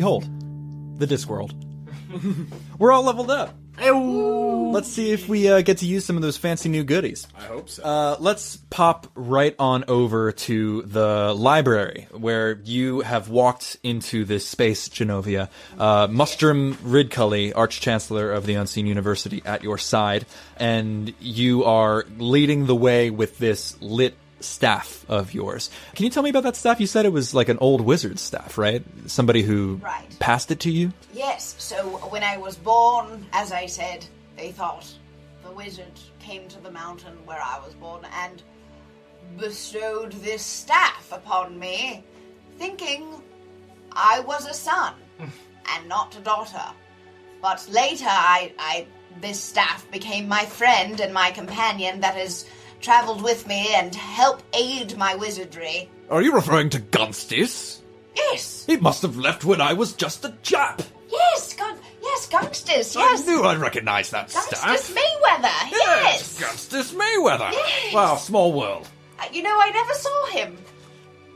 behold, the Discworld. We're all leveled up. Let's see if we get to use some of those fancy new goodies. I hope so. Let's pop right on over to the library, where you have walked into this space, Genovia. Mustrum Ridcully, Arch-Chancellor of the Unseen University, at your side, and you are leading the way with this lit staff of yours. Can you tell me about that staff? You said it was like an old wizard's staff, right? Somebody who passed it to you? Yes, so when I was born, as I said, they thought the wizard came to the mountain where I was born and bestowed this staff upon me, thinking I was a son and not a daughter. But later, this staff became my friend and my companion that has traveled with me and helped aid my wizardry. Are you referring to Gunstis? Yes. He must have left when I was just a chap. Yes, Gunstis, yes. I knew I'd recognize that staff. Gunstis Mayweather, yes. Gunstis Mayweather. Yes. Wow, small world. I never saw him.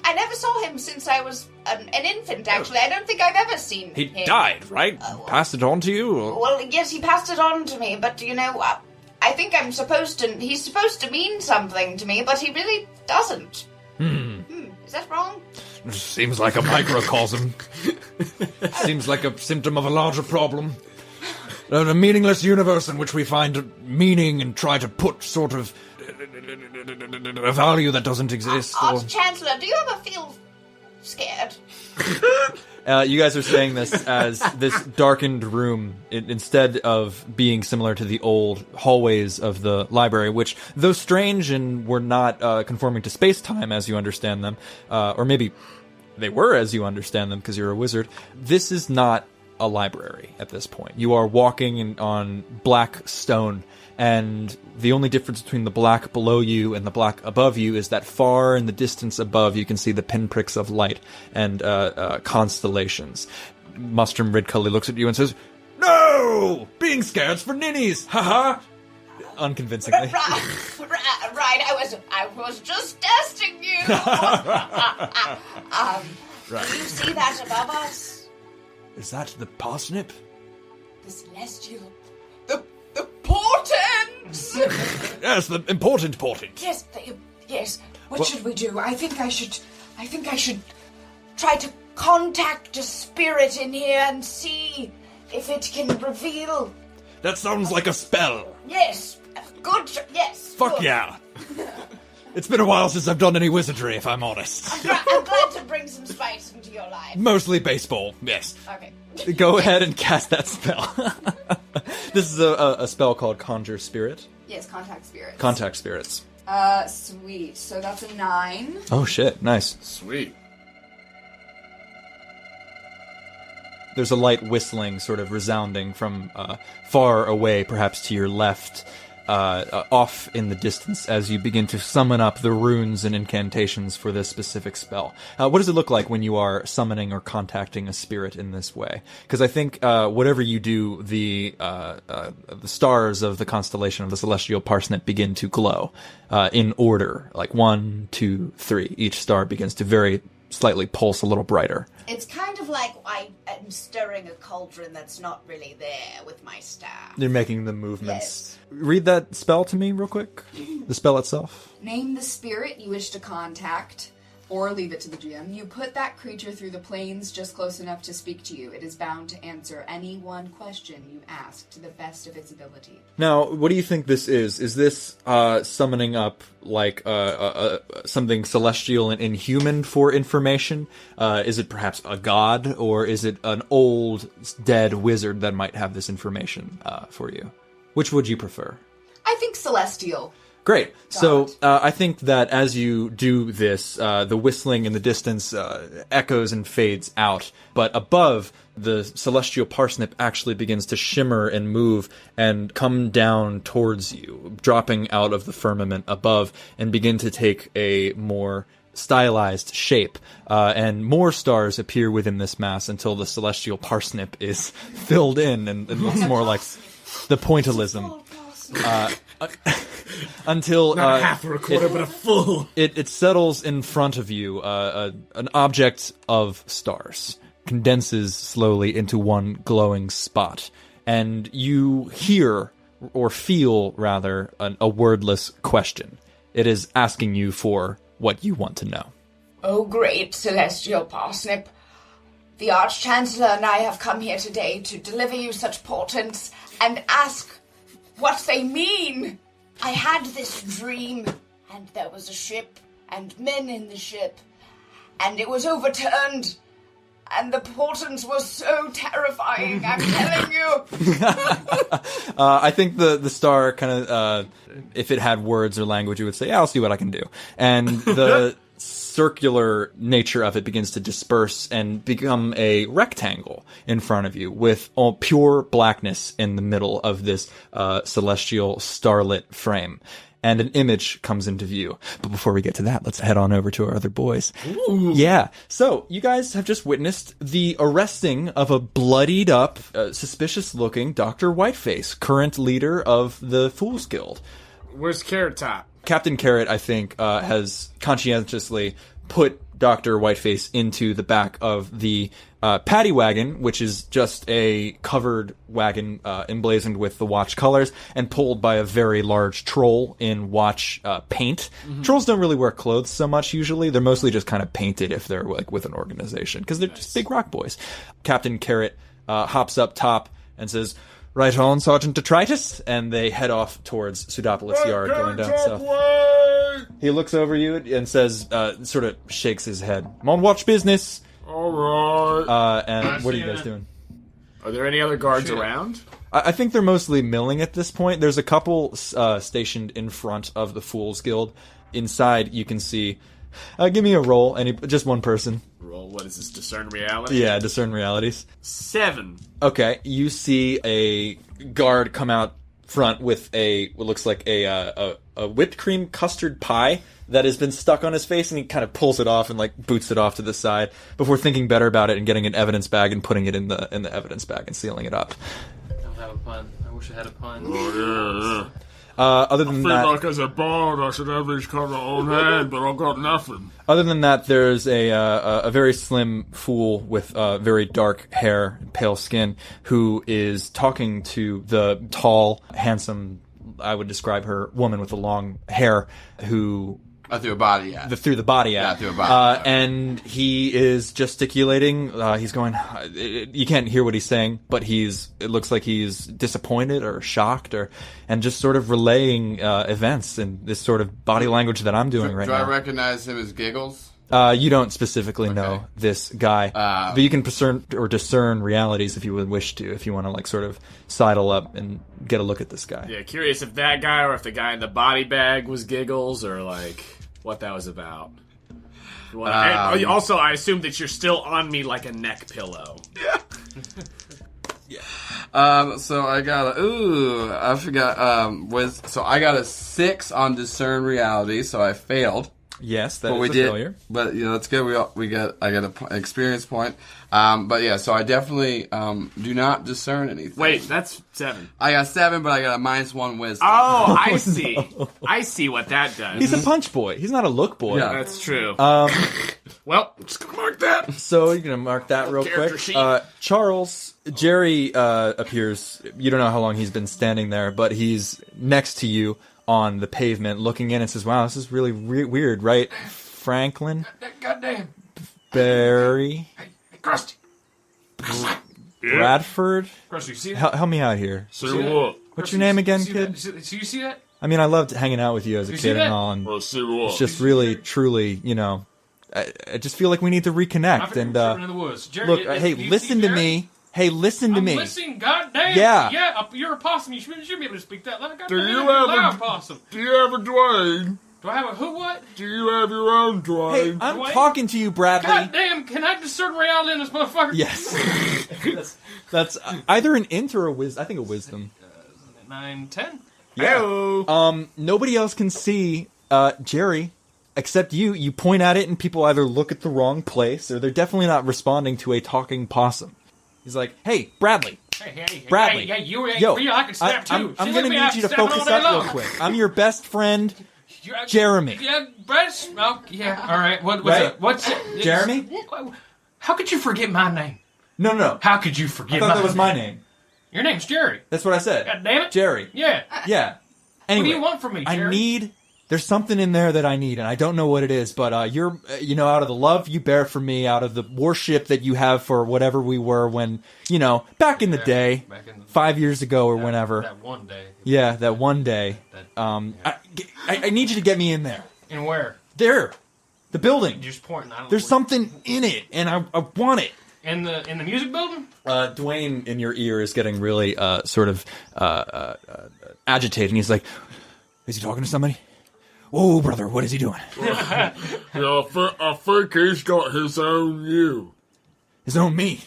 I never saw him since I was an infant, actually. I don't think I've ever seen him. He died, right? Passed it on to you? Or? Well, yes, he passed it on to me, but, I think he's supposed to mean something to me, but he really doesn't. Is that wrong? Seems like a microcosm. Seems like a symptom of a larger problem. A meaningless universe in which we find meaning and try to put sort of a value that doesn't exist. Arch-Chancellor, do you ever feel scared? You guys are saying this as this darkened room, instead of being similar to the old hallways of the library, which, though strange and were not conforming to space-time as you understand them, or maybe they were as you understand them because you're a wizard, this is not a library at this point. You are walking on black stone, and the only difference between the black below you and the black above you is that far in the distance above you can see the pinpricks of light and constellations. Mustrum Ridcully looks at you and says, "No! Being scared's for ninnies! Haha!" Unconvincingly. Right, I was just testing you! Right. Do you see that above us? Is that the parsnip? The celestial... The portents! Yes, the important portent. Yes. What should we do? I think I should try to contact a spirit in here and see if it can reveal... That sounds like a spell. Yes. Good. Yes. Fuck good. yeah. It's been a while since I've done any wizardry, if I'm honest. I'm glad to bring some spice into your life. Mostly baseball, yes. Okay. Go ahead and cast that spell. This is a spell called Conjure Spirit. Yes, contact spirits. Contact spirits. Sweet. So that's a 9. Oh shit, nice. Sweet. There's a light whistling sort of resounding from far away, perhaps to your left, off in the distance as you begin to summon up the runes and incantations for this specific spell. What does it look like when you are summoning or contacting a spirit in this way? Because I think whatever you do, the stars of the constellation of the celestial parsnip begin to glow in order, like 1, 2, 3. Each star begins to very slightly pulse a little brighter. It's kind of like I am stirring a cauldron that's not really there with my staff. You're making the movements. Yes. Read that spell to me real quick. The spell itself. Name the spirit you wish to contact, or leave it to the GM. You put that creature through the planes just close enough to speak to you. It is bound to answer any one question you ask to the best of its ability. Now, what do you think this is? Is this summoning up like something celestial and inhuman for information? Is it perhaps a god, or is it an old dead wizard that might have this information for you? Which would you prefer? I think celestial. Great. So I think that as you do this, the whistling in the distance echoes and fades out. But above, the celestial parsnip actually begins to shimmer and move and come down towards you, dropping out of the firmament above and begin to take a more stylized shape. And more stars appear within this mass until the celestial parsnip is filled in and looks more like the pointillism. Until not half or a quarter, but a full. It settles in front of you, an object of stars, condenses slowly into one glowing spot. And you hear, or feel rather, a wordless question. It is asking you for what you want to know. Oh, great celestial parsnip. The Arch-Chancellor and I have come here today to deliver you such portents and ask what they mean. I had this dream, and there was a ship and men in the ship, and it was overturned, and the portents were so terrifying, I'm telling you. I think the star kind of, if it had words or language, it would say, yeah, I'll see what I can do. And the circular nature of it begins to disperse and become a rectangle in front of you with all pure blackness in the middle of this celestial starlit frame. And an image comes into view. But before we get to that, let's head on over to our other boys. Ooh. Yeah. So, you guys have just witnessed the arresting of a bloodied up, suspicious-looking Dr. Whiteface, current leader of the Fool's Guild. Where's Carrot Top? Captain Carrot, I think, has conscientiously put Dr. Whiteface into the back of the paddy wagon, which is just a covered wagon emblazoned with the Watch colors and pulled by a very large troll in Watch paint. Mm-hmm. Trolls don't really wear clothes so much usually. They're mostly just kind of painted if they're like with an organization because they're just big rock boys. Captain Carrot hops up top and says, "Right on, Sergeant Detritus," and they head off towards Pseudopolis Yard, going down south. He looks over you and says, sort of shakes his head. "I'm on watch business." All right. And what are you guys doing? Are there any other guards around? I think they're mostly milling at this point. There's a couple stationed in front of the Fool's Guild. Inside, you can see... give me a roll, just one person. Roll, what is this, discern reality? Yeah, discern realities. 7. Okay, you see a guard come out front with what looks like a whipped cream custard pie that has been stuck on his face, and he kind of pulls it off and like boots it off to the side before thinking better about it and getting an evidence bag and putting it in the evidence bag and sealing it up. I don't have a pun. I wish I had a pun. Oh, yeah. Other than that, I feel like as a bard I should have these cover on hand, but I've got nothing. Other than that, there's a very slim fool with very dark hair and pale skin who is talking to the tall, handsome, I would describe her, woman with the long hair who... through a body, yeah. Through the body, yeah. Yeah, through a body. And he is gesticulating. He's going... You can't hear what he's saying, but it looks like he's disappointed or shocked and just sort of relaying events in this sort of body language that I'm doing right now. Do I recognize him as Giggles? You don't specifically know this guy, but you can discern realities if you would wish to, if you want to like sort of sidle up and get a look at this guy. Yeah, curious if that guy or if the guy in the body bag was Giggles or like what that was about. Also, I assume that you're still on me like a neck pillow. Yeah. So I got I forgot. So I got a 6 on discern reality, so I failed. Yes, that is a failure. But that's good. I got an experience point. But yeah, so I definitely do not discern anything. Wait, that's 7. I got 7, but I got a -1 wisdom. Oh, I see. No. I see what that does. He's a punch boy. He's not a look boy. Yeah, that's true. Well, I'm just gonna mark that. So you're gonna mark that real quick. Charles, Jerry appears. You don't know how long he's been standing there, but he's next to you on the pavement, looking in and says, "Wow, this is really weird, right, Franklin? Goddamn. Barry. Hey, Crusty. Bradford. Crusty, you see that? Help me out here. So what? What's your name again, kid? So you see that? I mean, I loved hanging out with you as a kid and all, and it's just really, truly, I just feel like we need to reconnect. And in the woods. Jerry, look, hey, listen to me. Hey, listen to me. I'm listening, goddamn. Yeah. Yeah, you're a possum. You should be able to speak that. Do you have a possum? Do you have a Dwayne? Do I have a who? What? Do you have your own Dwayne? Hey, I'm talking to you, Bradley. Goddamn! Can I discern reality in this motherfucker? Yes. that's either an int or a wisdom. I think a wisdom. 9, 10. Yeah. Nobody else can see Jerry except you. You point at it, and people either look at the wrong place or they're definitely not responding to a talking possum. He's like, "Hey, Bradley." Hey, Bradley. Hey, you I can snap too. I'm going to need you to focus up real quick. I'm your best friend, Jeremy. Yeah, Brett. Oh, yeah. All right. What's right? it? What's it? Jeremy? How could you forget my name? No. How could you I forget thought that was my name. Your name's Jerry. That's what I said. God damn it. Jerry. Yeah. Yeah. Anyway, What do you want from me, Jerry? There's something in there that I need, and I don't know what it is, but you're, out of the love you bear for me, out of the worship that you have for whatever we were when, back in the day, 5 years ago or whenever. That one day. Yeah, that one day. I need you to get me in there. And where? There. The building. Just pointing. I don't There's know something in it, and I want it. in the music building? Dwayne in your ear is getting really sort of agitated, and he's like, is he talking to somebody? Whoa, brother, what is he doing? I think he's got his own you. His own me.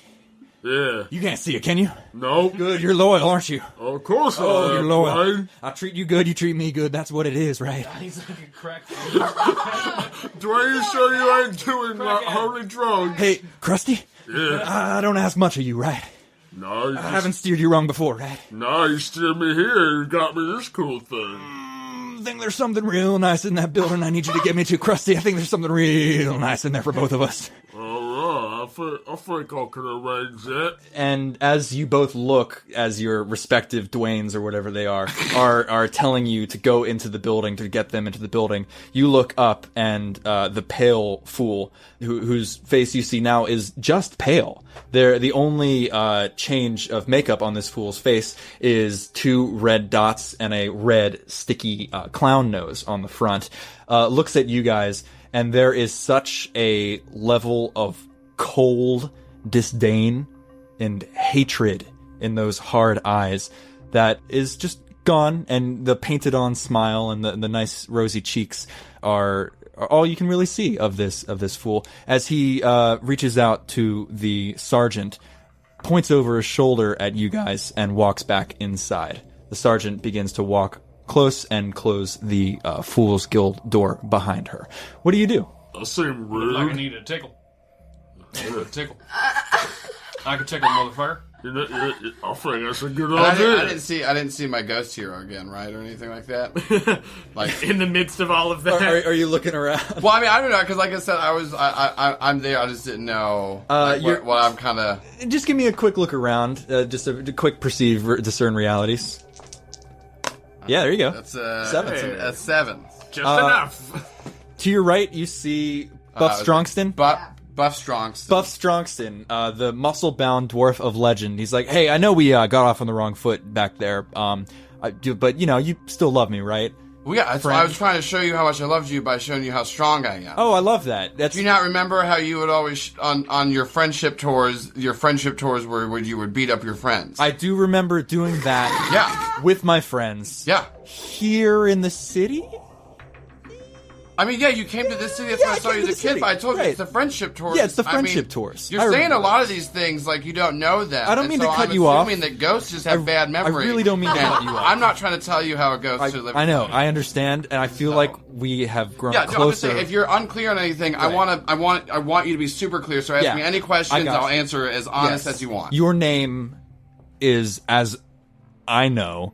Yeah. You can't see it, can you? Nope. Good, you're loyal, aren't you? Of course I am, You're loyal. Dwayne. I treat you good, you treat me good. That's what it is, right? He's like a crack. Dwayne, you sure you ain't doing like holy drugs? Hey, Crusty? Yeah. I don't ask much of you, right? No, I haven't steered you wrong before, right? No, you steered me here. You got me this cool thing. I think there's something real nice in that building I need you to get me to, Crusty. I think there's something real nice in there for both of us. All right, I think I can arrange that. And as you both look, as your respective Dwaynes or whatever they are telling you to go into the building, to get them into the building, you look up and the pale fool, whose face you see now is just pale. The only change of makeup on this fool's face is 2 red dots and a red sticky clown nose on the front. Looks at you guys, and there is such a level of cold disdain and hatred in those hard eyes that is just gone, and the painted on smile and the nice rosy cheeks are all you can really see of this fool as he reaches out to the sergeant, points over his shoulder at you guys, and walks back inside. The sergeant begins to walk close and close the Fool's Guild door behind her. What do you do? I seem Like I rude. need a tickle. I need a tickle. I can tickle, motherfucker. I think that's a good I idea. didn't see my ghost hero again, right, or anything like that. Like, In the midst of all of that. Are you looking around? well, I mean, I don't know, because like I said, I'm there. I just didn't know what I'm kind of. Just give me a quick look around. Just a quick discern realities. Yeah, there you go. That's 7. That's 7. Just enough. To your right, you see Buff Strongston. Buff Strongston. Buff Strongston, the muscle-bound dwarf of legend. He's like, hey, I know we got off on the wrong foot back there, but you still love me, right? Well, yeah, that's why I was trying to show you how much I loved you by showing you how strong I am. Oh, I love that. Do you not remember how you would always on your friendship tours? Your friendship tours where you would beat up your friends. I do remember doing that. Yeah. With my friends. Yeah. Here in the city. I mean, yeah, you came to this city. That's why I saw you as a kid. But I told you it's the friendship tours. Yeah, it's the friendship tours. You're saying a lot of these things like you don't know them. I don't mean to cut you off. I'm assuming that ghosts just have bad memory. I really don't mean to cut you off. I'm not trying to tell you how a ghost should live. I know. I understand, and I feel like we have grown Yeah, closer. no, I'm just saying, if you're unclear on anything, I want you to be super clear. So ask me any questions. I'll answer as honest as you want. Your name is, as I know.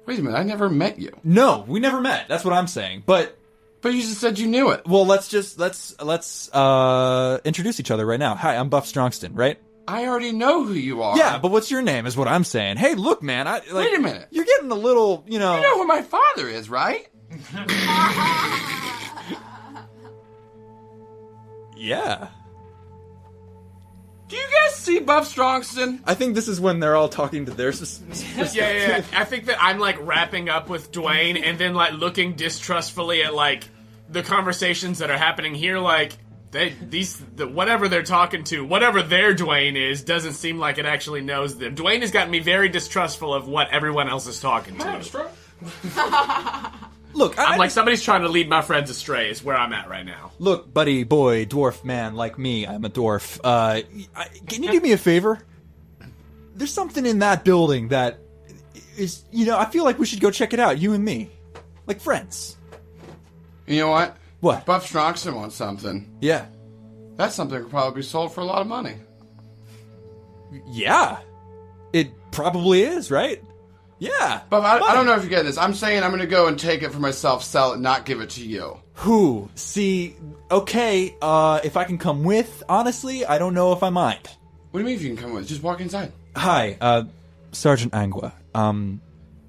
Wait a minute, I never met you. No, we never met. That's what I'm saying. But you just said you knew it. Well, let's introduce each other right now. Hi, I'm Buff Strongston, right? I already know who you are. Yeah, but what's your name is what I'm saying. Hey, look, man. Wait a minute. You're getting a little, You know who my father is, right? Yeah. Do you guys see Buff Strongston? I think this is when they're all talking to their Yeah. I think that I'm like wrapping up with Dwayne and then like looking distrustfully at like the conversations that are happening here. Like whatever they're talking to, whatever their Dwayne is, doesn't seem like it actually knows them. Dwayne has gotten me very distrustful of what everyone else is talking to. Look, I'm like somebody's trying to lead my friends astray. Is where I'm at right now. Look, buddy, boy, dwarf man like me. I'm a dwarf. Can you do me a favor? There's something in that building that is, I feel like we should go check it out. You and me, like friends. You know what? What? Buff Strongston wants something. Yeah. That's something that could probably be sold for a lot of money. Yeah. It probably is, right? Yeah. But I don't know if you get this. I'm saying I'm going to go and take it for myself, sell it, not give it to you. Who? See, okay, if I can come with, honestly, I don't know if I mind. What do you mean if you can come with? Just walk inside. Hi, Sergeant Angua.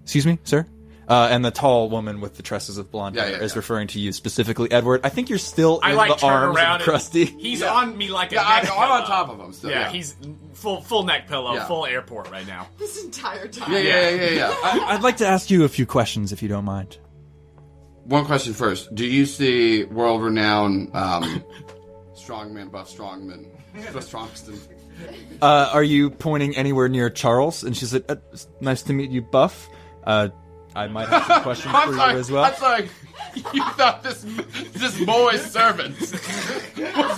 Excuse me, sir? And the tall woman with the tresses of blonde hair is referring to you specifically, Edward. I think you're still in the arms of Crusty. He's on me like a neck I'm pillow. on top of him still. Yeah, he's full neck pillow, Yeah. full airport right now. This entire time. Yeah. I'd like to ask you a few questions, if you don't mind. One question first. Do you see world-renowned strongman, buff strongman, Strongston? Are you pointing anywhere near Charles? And she said, nice to meet you, Buff. I might have some questions for you as well. I'm sorry. You thought this boy's servant was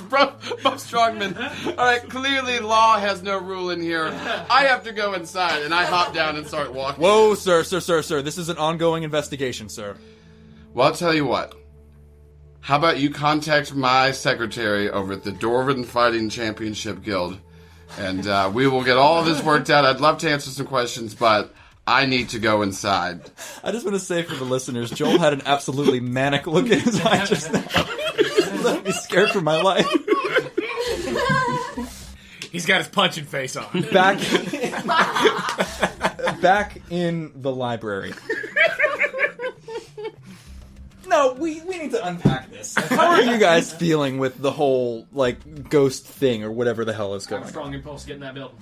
buff strongman. All right, clearly law has no rule in here. I have to go inside, and I hop down and start walking. Whoa, sir. This is an ongoing investigation, sir. Well, I'll tell you what. How about you contact my secretary over at the Dwarven Fighting Championship Guild, and we will get all of this worked out. I'd love to answer some questions, but I need to go inside. I just want to say for the listeners, Joel had an absolutely manic look in his eye just now. Left me scared for my life. He's got his punching face on. Back in the library. No, we need to unpack this. How are you guys feeling with the whole, ghost thing or whatever the hell is going on? Got a strong impulse to get in that building.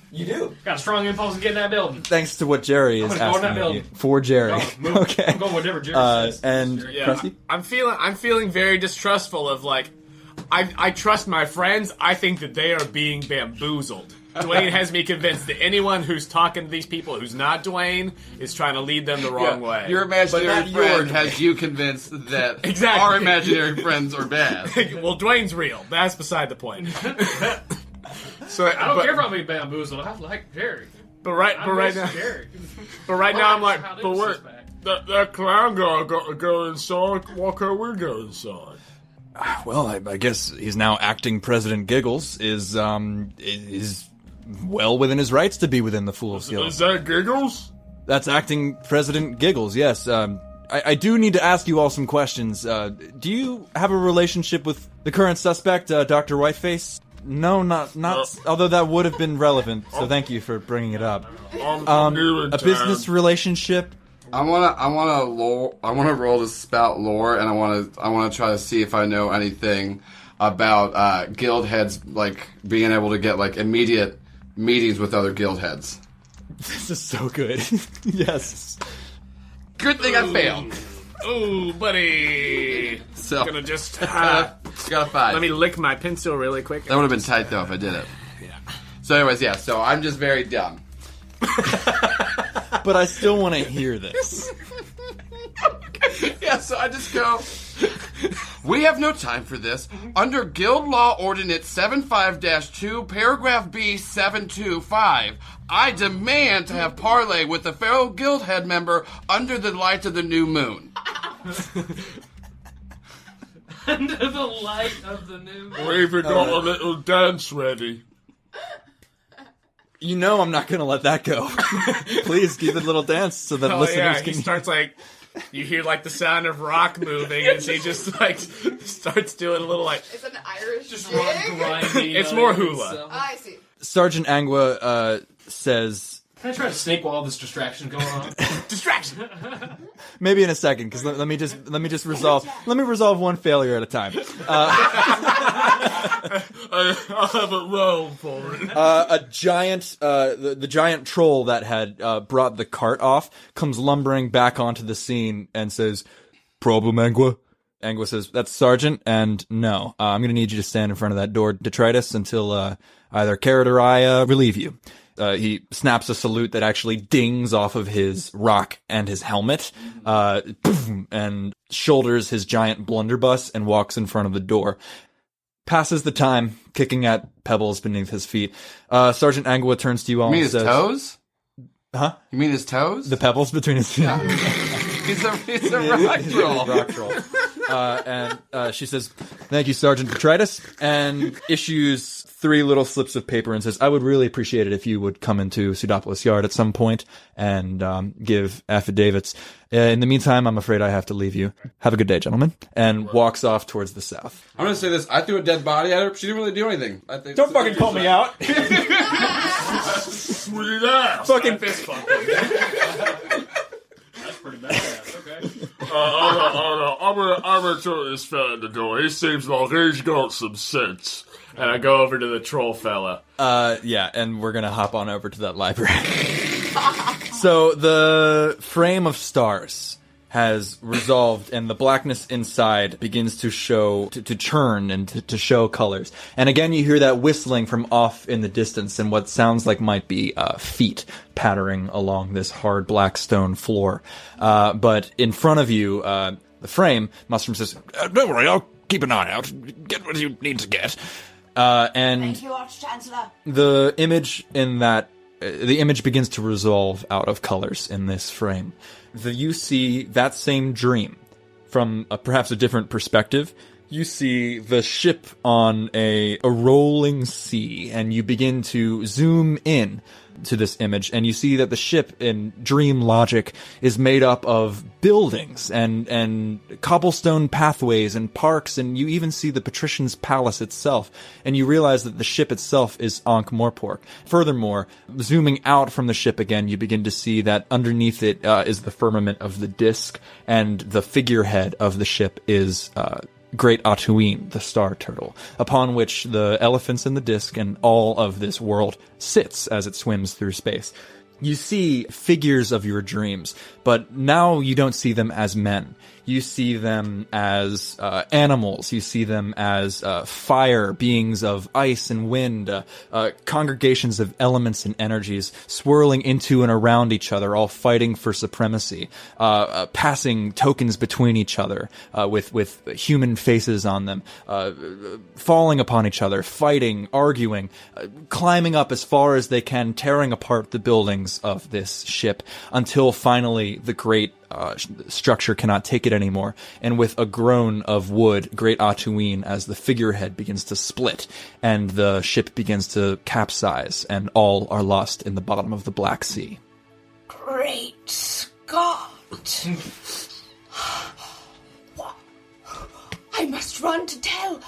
You do? Got a strong impulse to get in that building. Thanks to what Jerry is I'm gonna go in that asking of you. building. For Jerry. No, move. Okay. I'm going whatever Jerry says. And Jerry. Crusty? I'm feeling very distrustful of I trust my friends. I think that they are being bamboozled. Dwayne has me convinced that anyone who's talking to these people who's not Dwayne is trying to lead them the wrong way. Your imaginary friend has you convinced that our imaginary friends are bad. Well, Dwayne's real. That's beside the point. So I don't care if I'm being bamboozled. I like Jerry. But right now, Jerry. but right now I'm like, How but this wait, is back. That clown guy got to go inside. Why can't we go inside? Well, I guess he's now acting President Giggles is well within his rights to be within the Fool's Guild. Is that Giggles? That's acting President Giggles, yes. I do need to ask you all some questions. Do you have a relationship with the current suspect, Dr. Whiteface? No, not. Although that would have been relevant, so thank you for bringing it up. I'm new in A town. business relationship? I wanna roll to spout lore, and I wanna try to see if I know anything about guild heads being able to get immediate meetings with other guild heads. This is so good. Yes. Good thing I failed. ooh, buddy. So Gonna just got a 5. let me lick my pencil really quick. That would have been tight though if I did it. Yeah. So anyways, yeah. So I'm just very dumb. But I still want to hear this. Yeah, so I just go, we have no time for this. Under Guild Law Ordinance 75-2, Paragraph B 725, I demand to have parley with a fellow guild head member under the light of the new moon. Under the light of the new moon. We even got a little dance ready. You know I'm not going to let that go. Please give it a little dance so that listeners He can... starts you hear the sound of rock moving, and he just starts doing a little It's an Irish Just jig. grinding. It's more hula. I see. Sergeant Angua says... Can I try to snake while this distraction going on? Distraction. Maybe in a second, because let me just resolve one failure at a time. I'll have it rolled for it. A giant, the giant troll that had brought the cart off comes lumbering back onto the scene and says, "Problem, Angua?" Angua says, "That's Sergeant, and no, I'm going to need you to stand in front of that door, detritus, until either Carrot or I relieve you." He snaps a salute that actually dings off of his rock and his helmet, and shoulders his giant blunderbuss and walks in front of the door. Passes the time, kicking at pebbles beneath his feet. Sergeant Angua turns to you all You mean and his says... toes? Huh? You mean his toes? The pebbles between his feet? He's a rock troll. Rock troll. And she says, "Thank you, Sergeant Detritus," and issues 3 little slips of paper and says, "I would really appreciate it if you would come into Pseudopolis Yard at some point and give affidavits. In the meantime, I'm afraid I have to leave you. Have a good day, gentlemen." And walks off towards the south. I'm gonna say this. I threw a dead body at her. She didn't really do anything. I think Don't fucking call me out. Sweet ass. Fucking Fist bump. That's pretty badass. Okay. I'm gonna throw this fella in the door. He seems like he's got some sense. And I go over to the troll fella. Yeah, and we're gonna hop on over to that library. So the frame of stars has resolved, and the blackness inside begins to show, to churn and to show colors. And again, you hear that whistling from off in the distance, and what sounds like might be feet pattering along this hard black stone floor. But in front of you, the frame, Mustrom says, "Don't worry, I'll keep an eye out. Get what you need to get." And Thank you, Arch-Chancellor. the image in that, the image begins to resolve out of colors in this frame. You see that same dream from perhaps a different perspective. You see the ship on a rolling sea, and you begin to zoom in to this image, and you see that the ship in dream logic is made up of buildings and cobblestone pathways and parks, and you even see the patrician's palace itself, and you realize that the ship itself is Ankh-Morpork. Furthermore, zooming out from the ship again, you begin to see that underneath it is the firmament of the disc, and the figurehead of the ship is Great Atuin, the star turtle, upon which the elephants in the disc and all of this world sits as it swims through space. You see figures of your dreams, but now you don't see them as men. You see them as animals. You see them as fire, beings of ice and wind, congregations of elements and energies swirling into and around each other, all fighting for supremacy, passing tokens between each other with human faces on them, falling upon each other, fighting, arguing, climbing up as far as they can, tearing apart the buildings of this ship until finally the great structure cannot take it anymore, and with a groan of wood, Great Atuin, as the figurehead begins to split, and the ship begins to capsize, and all are lost in the bottom of the Black Sea. Great Scott! I must run to tell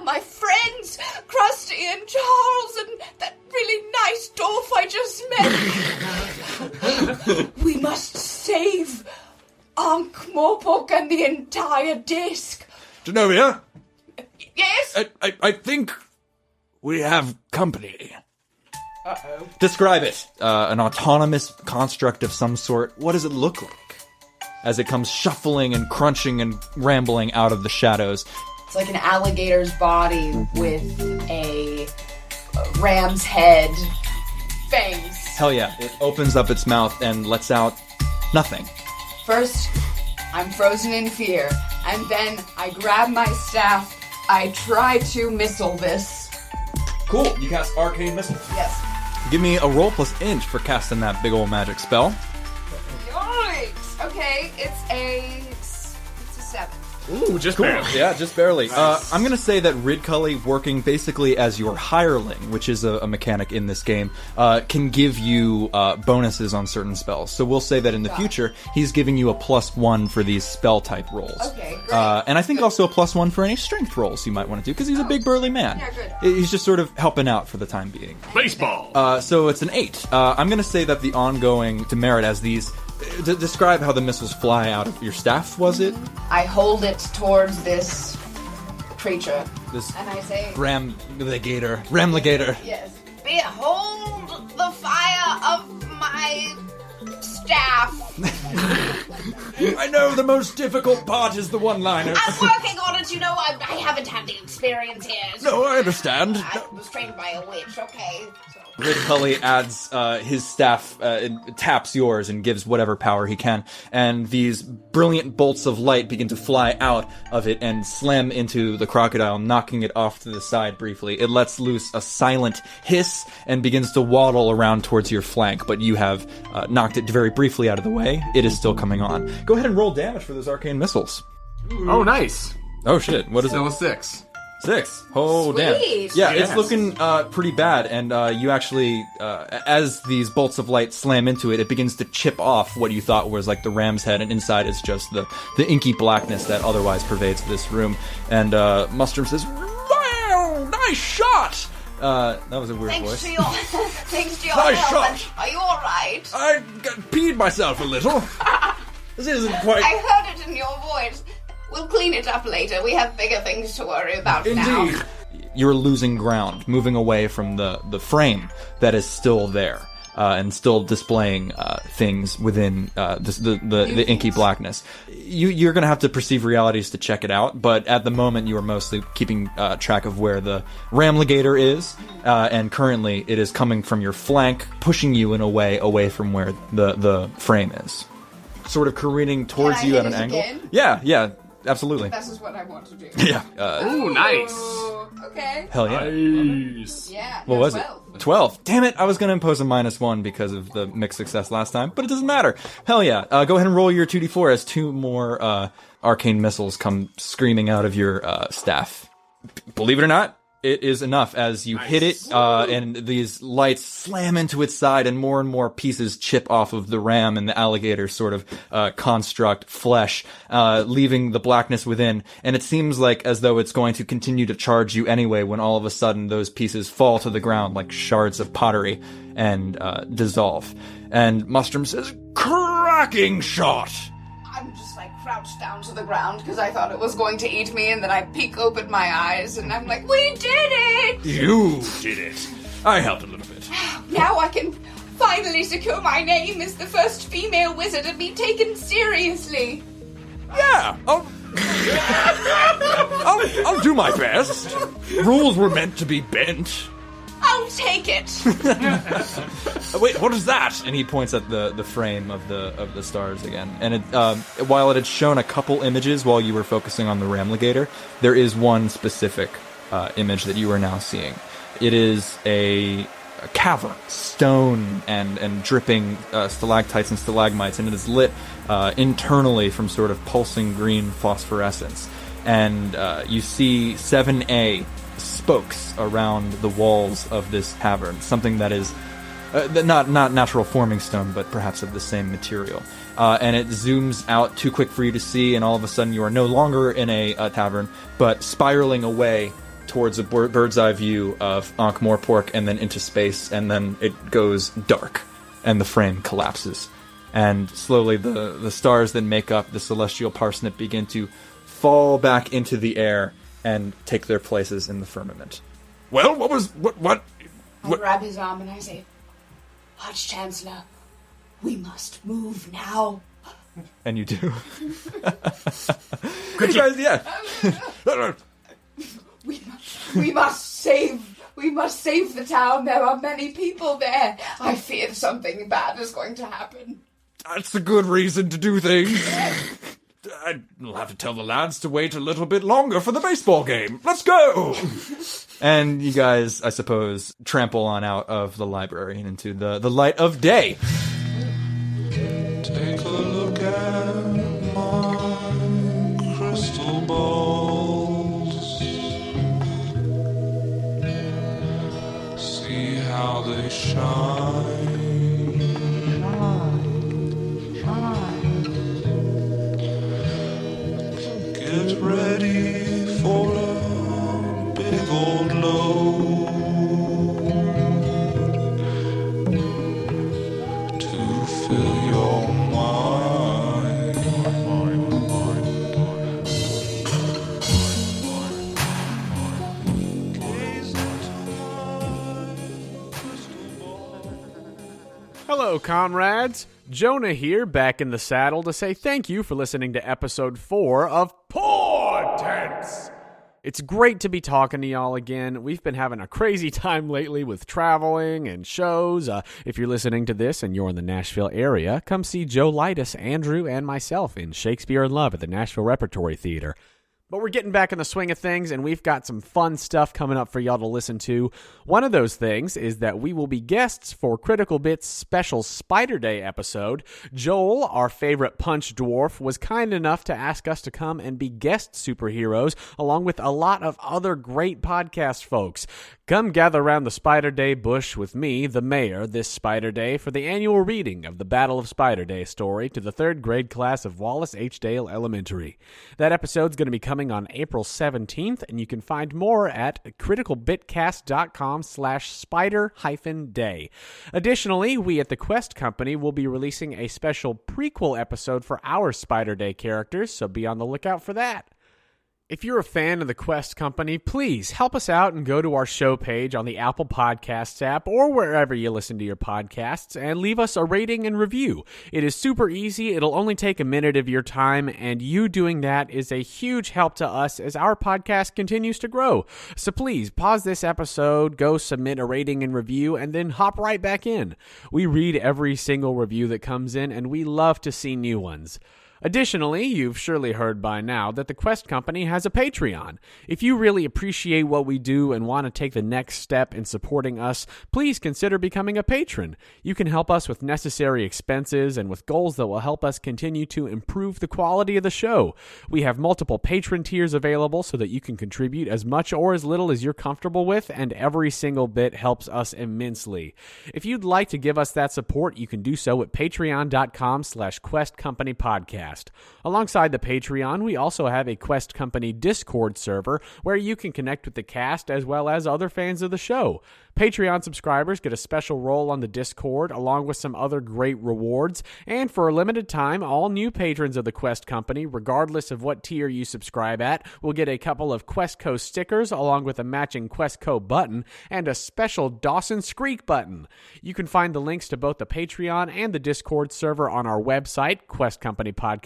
my friends, Crusty and Charles, and that really nice dwarf I just met. We must save Ankh-Morpork and the entire disc. Genovia? Yes? I think we have company. Uh-oh. Describe it. An autonomous construct of some sort. What does it look like? As it comes shuffling and crunching and rambling out of the shadows. It's like an alligator's body with a ram's head, fangs. Hell yeah. It opens up its mouth and lets out nothing. First, I'm frozen in fear, and then I grab my staff. I try to missile this. Cool. You cast Arcane Missile. Yes. Give me a roll plus int for casting that big old magic spell. Yikes! Okay, it's a 7. Ooh, just barely. Yeah, just barely. Nice. I'm going to say that Ridcully, working basically as your hireling, which is a mechanic in this game, can give you bonuses on certain spells. So we'll say that in the future, he's giving you a +1 for these spell type rolls. Okay, great. And I think also a +1 for any strength rolls you might want to do, because he's a big burly man. Yeah, good. He's just sort of helping out for the time being. Baseball. So it's an 8. I'm going to say that the ongoing demerit as these... describe how the missiles fly out of your staff, was it? I hold it towards this creature, This and I say, Ramlligator. yes. Behold the fire of my staff. I know the most difficult part is the one-liners. I'm working on it, you know. I haven't had the experience here. No, I understand. I was trained by a witch, okay? So. Ridcully adds his staff, taps yours, and gives whatever power he can. And these brilliant bolts of light begin to fly out of it and slam into the crocodile, knocking it off to the side briefly. It lets loose a silent hiss and begins to waddle around towards your flank, but you have knocked it very briefly out of the way. It is still coming on. Go ahead and roll damage for those arcane missiles. Oh, nice. Oh shit! What is Still it? a 6. 6. Oh damn! Sweet. Yeah, Yes. it's looking pretty bad, and you actually, as these bolts of light slam into it, it begins to chip off what you thought was like the ram's head, and inside is just the inky blackness that otherwise pervades this room. And Mustard says, "Wow, nice shot!" That was a weird voice. Thanks to your Nice help. shot. And are you all right? I peed myself a little. This isn't quite. I heard it in your voice. We'll clean it up later. We have bigger things to worry about now. Indeed. You're losing ground, moving away from the frame that is still there and still displaying things within the inky blackness. You're going to have to perceive realities to check it out, but at the moment you are mostly keeping track of where the Ramlligator is, and currently it is coming from your flank, pushing you in a way away from where the frame is. Sort of careening towards Can I you hit at an it angle. again? Yeah, absolutely. This is what I want to do. Yeah. Ooh, nice. Ooh, okay. Hell yeah. Nice. Yeah. What no, was 12. it? 12. Damn it, I was going to impose a -1 because of the mixed success last time, but it doesn't matter. Hell yeah. Go ahead and roll your 2d4 as 2 more arcane missiles come screaming out of your staff. Believe it or not, it is enough as you hit it, and these lights slam into its side, and more pieces chip off of the ram and the alligator sort of construct flesh, leaving the blackness within. And it seems like as though it's going to continue to charge you anyway, when all of a sudden those pieces fall to the ground like shards of pottery and dissolve. And Mustrum says, "Cracking shot!" I'm just like crouched down to the ground because I thought it was going to eat me, and then I peek open my eyes and I'm like, we did it! You did it. I helped a little bit. Now I can finally secure my name as the first female wizard and be taken seriously. Yeah, I'll do my best. Rules were meant to be bent. I'll take it. Wait, what is that? And he points at the frame of the stars again. And it, while it had shown a couple images while you were focusing on the Ramlligator, there is one specific image that you are now seeing. It is a cavern, stone and dripping stalactites and stalagmites, and it is lit internally from sort of pulsing green phosphorescence. And you see 7A spokes around the walls of this cavern, something that is not natural forming stone, but perhaps of the same material. And it zooms out too quick for you to see, and all of a sudden you are no longer in a tavern, but spiraling away towards a bird's eye view of Ankh-Morpork, and then into space, and then it goes dark, and the frame collapses. And slowly the stars that make up the celestial parsnip begin to fall back into the air and take their places in the firmament. Well, what? I grab his arm and I say, Arch-Chancellor, we must move now. And you do. Good guys, yeah. We must save the town. There are many people there. I fear something bad is going to happen. That's a good reason to do things. I'll have to tell the lads to wait a little bit longer for the baseball game. Let's go! And you guys, I suppose, trample on out of the library and into the light of day. Take a look at my crystal balls. See how they shine. Get ready for a big old load to fill your mind. Gaze into my crystal ball. Hello, comrades. Jonah here, back in the saddle to say thank you for listening to episode 4 of Portents. It's great to be talking to y'all again. We've been having a crazy time lately with traveling and shows. If you're listening to this and you're in the Nashville area, come see Joe Leitess, Andrew, and myself in Shakespeare in Love at the Nashville Repertory Theater. But we're getting back in the swing of things, and we've got some fun stuff coming up for y'all to listen to. One of those things is that we will be guests for Critical Bit's special Spider Day episode. Joel, our favorite punch dwarf, was kind enough to ask us to come and be guest superheroes, along with a lot of other great podcast folks. Come gather around the Spider Day bush with me, the mayor, this Spider Day for the annual reading of the Battle of Spider Day story to the 3rd grade class of Wallace H. Dale Elementary. That episode's going to be coming on April 17th, and you can find more at criticalbitcast.com/spider-day. Additionally, we at the Quest Company will be releasing a special prequel episode for our Spider Day characters, so be on the lookout for that. If you're a fan of the Quest Company, please help us out and go to our show page on the Apple Podcasts app or wherever you listen to your podcasts and leave us a rating and review. It is super easy. It'll only take a minute of your time, and you doing that is a huge help to us as our podcast continues to grow. So please pause this episode, go submit a rating and review, and then hop right back in. We read every single review that comes in, and we love to see new ones. Additionally, you've surely heard by now that the Quest Company has a Patreon. If you really appreciate what we do and want to take the next step in supporting us, please consider becoming a patron. You can help us with necessary expenses and with goals that will help us continue to improve the quality of the show. We have multiple patron tiers available so that you can contribute as much or as little as you're comfortable with, and every single bit helps us immensely. If you'd like to give us that support, you can do so at patreon.com/questcompanypodcast. Alongside the Patreon, we also have a Quest Company Discord server where you can connect with the cast as well as other fans of the show. Patreon subscribers get a special role on the Discord along with some other great rewards, and for a limited time, all new patrons of the Quest Company, regardless of what tier you subscribe at, will get a couple of QuestCo stickers along with a matching QuestCo button and a special Dawson Screek button. You can find the links to both the Patreon and the Discord server on our website, questcompanypodcast.com,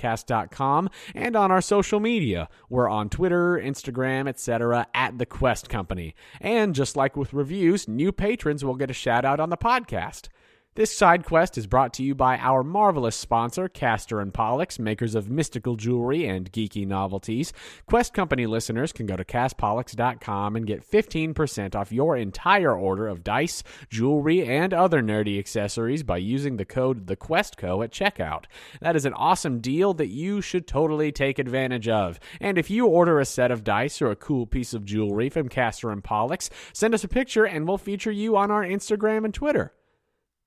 and on our social media. We're on Twitter, Instagram, etc. at The Quest Company. And just like with reviews, new patrons will get a shout out on the podcast. This side quest is brought to you by our marvelous sponsor, Castor & Pollux, makers of mystical jewelry and geeky novelties. Quest Company listeners can go to castpollux.com and get 15% off your entire order of dice, jewelry, and other nerdy accessories by using the code TheQuestCo at checkout. That is an awesome deal that you should totally take advantage of. And if you order a set of dice or a cool piece of jewelry from Castor & Pollux, send us a picture and we'll feature you on our Instagram and Twitter.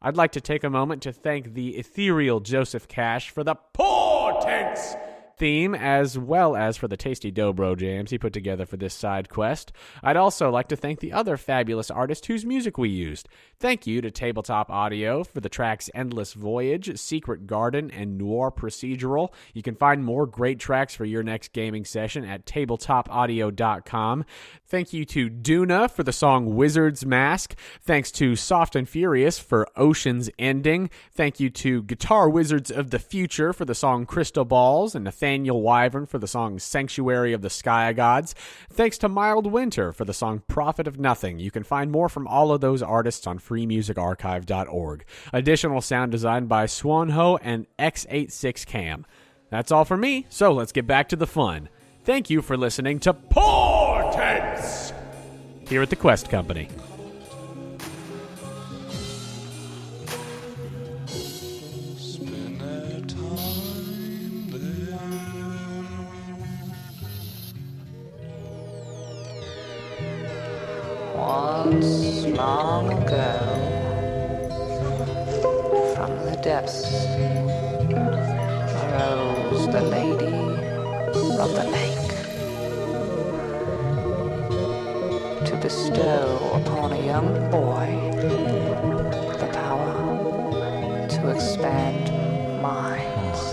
I'd like to take a moment to thank the ethereal Joseph Cash for the PORTENTS theme, as well as for the tasty Dobro jams he put together for this side quest. I'd also like to thank the other fabulous artist whose music we used. Thank you to Tabletop Audio for the tracks Endless Voyage, Secret Garden, and Noir Procedural. You can find more great tracks for your next gaming session at tabletopaudio.com. Thank you to Duna for the song Wizard's Mask. Thanks to Soft and Furious for Ocean's Ending. Thank you to Guitar Wizards of the Future for the song Crystal Balls, and Nathaniel Wyvern for the song Sanctuary of the Sky Gods. Thanks to Mild Winter for the song Prophet of Nothing. You can find more from all of those artists on freemusicarchive.org. Additional sound design by Suonho and X86Cam. That's all for me, so let's get back to the fun. Thank you for listening to PORTENTS here at the Quest Company. Spend their time there. Once long ago, from the depths arose the lady of the lake to bestow upon a young boy the power to expand minds.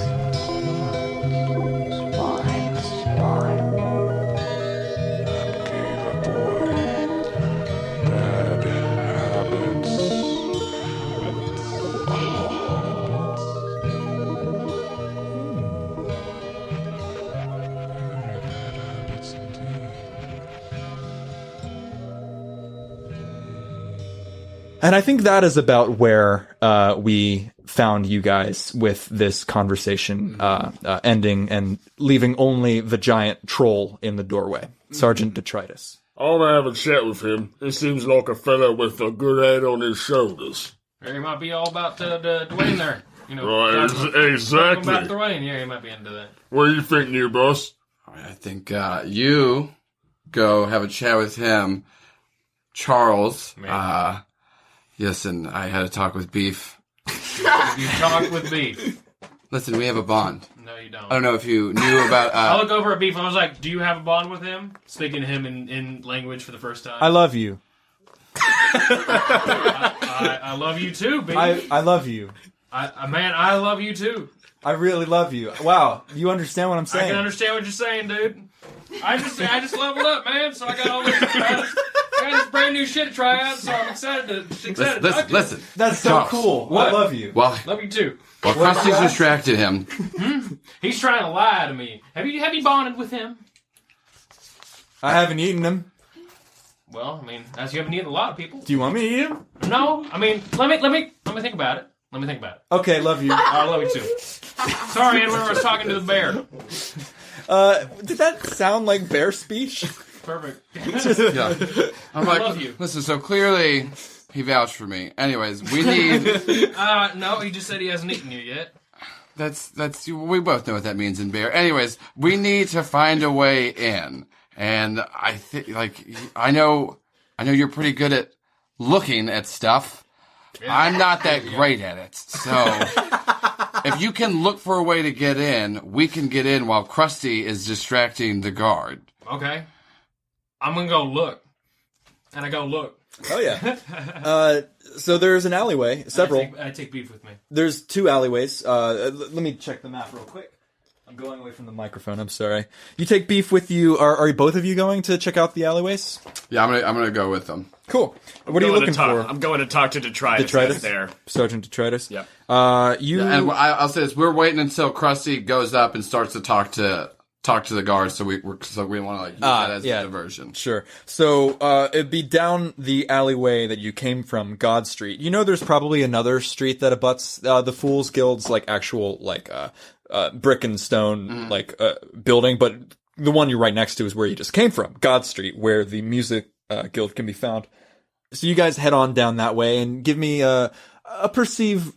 Gave a boy bad habits. Habits indeed. And I think that is about where we found you guys with this conversation ending and leaving only the giant troll in the doorway, Sergeant Detritus. I want to have a chat with him. He seems like a fella with a good head on his shoulders. He might be all about Dwayne there. You know, Right, exactly. About Dwayne, yeah, he might be into that. What do you think, new boss? All right, I think you go have a chat with him. Charles, listen, I had a talk with Beef. You talk with Beef. Listen, we have a bond. No, you don't. I don't know if you knew about... I look over at Beef and I was like, do you have a bond with him? Speaking to him in language for the first time. I love you. I love you too, Beef. I love you. Man, I love you too. I really love you. Wow, you understand what I'm saying? I can understand what you're saying, dude. I just leveled up, man. So I got all this, I got this brand new shit to try out. So I'm excited to talk to you. Listen. That's so Charles, cool. What? I love you. Well, Love you too. Crusty's distracted him. He's trying to lie to me. Have you bonded with him? I haven't eaten him. Well, I mean, as you haven't eaten a lot of people. Do you want me to eat him? No, I mean, let me think about it. Let me think about it. Okay, love you. I love you too. Sorry, Edwin, I was talking to the bear. Did that sound like bear speech? Perfect. Yeah. I'm like, love you. Listen, so clearly he vouched for me. Anyways, we need... No, he just said he hasn't eaten you yet. That's we both know what that means in bear. Anyways, we need to find a way in. And I think, I know you're pretty good at looking at stuff. Yeah. I'm not that great at it. So if you can look for a way to get in, we can get in while Crusty is distracting the guard. Okay. I'm going to go look. And I go look. Oh, yeah. So there's an alleyway, several. I take Beef with me. There's 2 alleyways. Let me check the map real quick. I'm going away from the microphone. I'm sorry. You take Beef with you. Are both of you going to check out the alleyways? Yeah, I'm gonna go with them. Cool. What are you looking for? I'm going to talk to Detritus. Detritus? There. Sergeant Detritus? Yep. And I'll say this: we're waiting until Crusty goes up and starts to talk to the guards. So we want to use that as a diversion. Sure. So it'd be down the alleyway that you came from, God Street. You know, there's probably another street that abuts the Fools Guild's actual brick and stone building, but the one you're right next to is where you just came from, God Street, where the music guild can be found. So you guys head on down that way and give me a